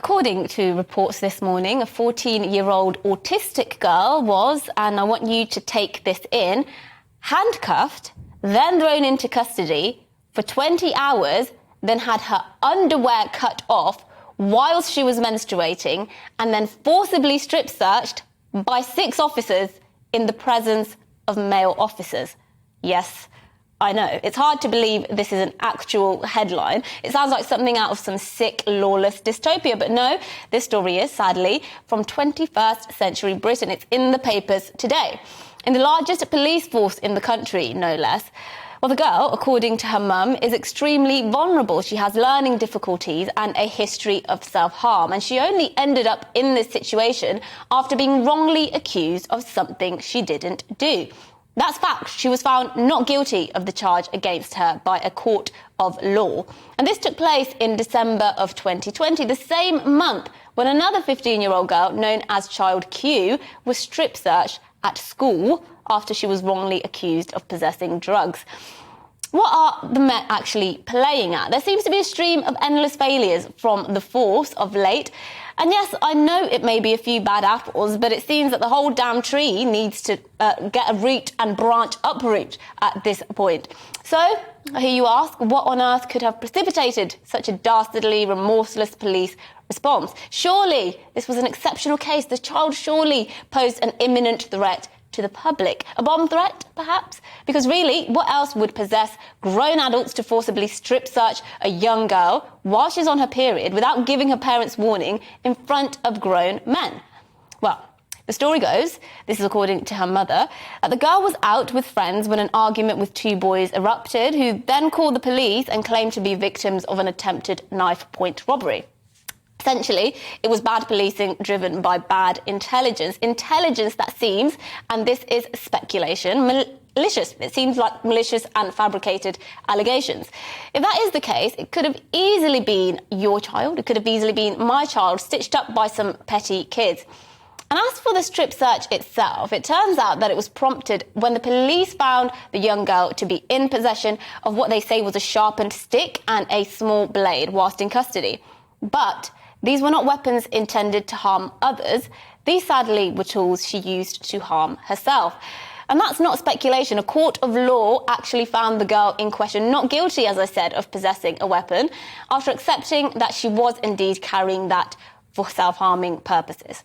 according to reports this morning, a 14-year-old autistic girl was, and I want you to take this in, handcuffed, then thrown into custody for 20 hours, then had her underwear cut off whilst she was menstruating, and then forcibly strip-searched by 6 officers in the presence of male officers. Yes, I know. It's hard to believe this is an actual headline. It sounds like something out of some sick, lawless dystopia. But no, this story is, sadly, from 21st century Britain. It's in the papers today. In the largest police force in the country, no less. Well, the girl, according to her mum, is extremely vulnerable. She has learning difficulties and a history of self-harm. And she only ended up in this situation after being wrongly accused of something she didn't do. That's fact. She was found not guilty of the charge against her by a court of law. And this took place in December of 2020, the same month when another 15-year-old girl known as Child Q was strip-searched at school after she was wrongly accused of possessing drugs. What are the Met actually playing at? There seems to be a stream of endless failures from the force of late. And yes, I know it may be a few bad apples, but it seems that the whole damn tree needs to get a root and branch uproot at this point. So, I hear you ask, what on earth could have precipitated such a dastardly, remorseless police response? Surely this was an exceptional case. The child surely posed an imminent threat to the public. A bomb threat, perhaps? Because really, what else would possess grown adults to forcibly strip-search a young girl while she's on her period without giving her parents warning in front of grown men? Well, the story goes, this is according to her mother, that the girl was out with friends when an argument with 2 boys erupted, who then called the police and claimed to be victims of an attempted knife-point robbery. Essentially, it was bad policing driven by bad intelligence. Intelligence that seems, and this is speculation, malicious. It seems like malicious and fabricated allegations. If that is the case, it could have easily been your child, it could have easily been my child, stitched up by some petty kids. And as for the strip search itself, it turns out that it was prompted when the police found the young girl to be in possession of what they say was a sharpened stick and a small blade whilst in custody. But these were not weapons intended to harm others. These, sadly, were tools she used to harm herself. And that's not speculation. A court of law actually found the girl in question not guilty, as I said, of possessing a weapon after accepting that she was indeed carrying that for self-harming purposes.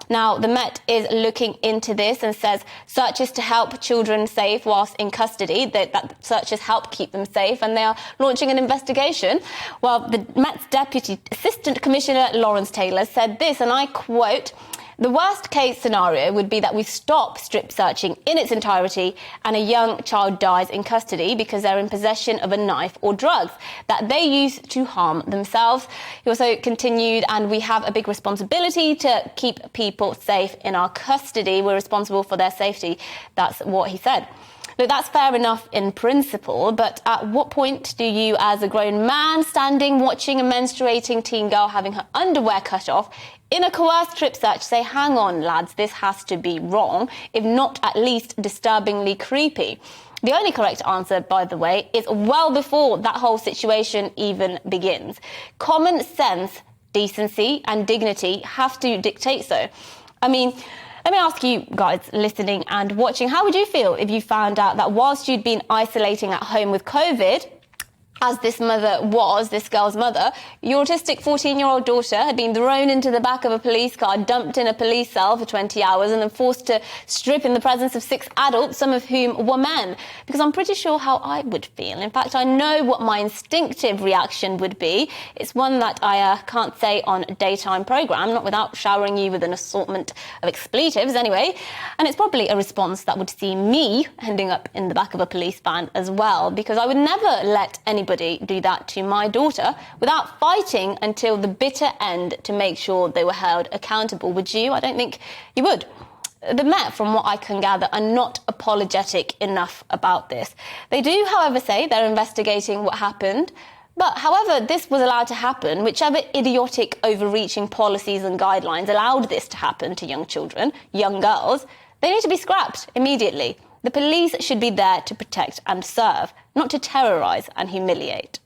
Now, the Met is looking into this and says searches to help children safe whilst in custody, that searches help keep them safe, and they are launching an investigation. Well, the Met's Deputy Assistant Commissioner Lawrence Taylor said this, and I quote, "The worst case scenario would be that we stop strip searching in its entirety and a young child dies in custody because they're in possession of a knife or drugs that they use to harm themselves." He also continued, "And we have a big responsibility to keep people safe in our custody. We're responsible for their safety." That's what he said. Look, that's fair enough in principle, but at what point do you, as a grown man standing watching a menstruating teen girl having her underwear cut off in a coerced strip search, say, hang on, lads, this has to be wrong, if not at least disturbingly creepy? The only correct answer, by the way, is well before that whole situation even begins. Common sense, decency and dignity have to dictate so. I mean, let me ask you guys listening and watching, how would you feel if you found out that whilst you'd been isolating at home with COVID, as this girl's mother, your autistic 14-year-old daughter had been thrown into the back of a police car, dumped in a police cell for 20 hours and then forced to strip in the presence of 6 adults, some of whom were men? Because I'm pretty sure how I would feel. In fact, I know what my instinctive reaction would be. It's one that I can't say on a daytime programme, not without showering you with an assortment of expletives anyway. And it's probably a response that would see me ending up in the back of a police van as well, because I would never let anybody do that to my daughter without fighting until the bitter end to make sure they were held accountable. Would you? I don't think you would. The Met, from what I can gather, are not apologetic enough about this. They do, however, say they're investigating what happened. But however this was allowed to happen, whichever idiotic overreaching policies and guidelines allowed this to happen to young children, young girls, they need to be scrapped immediately. The police should be there to protect and serve, not to terrorise and humiliate.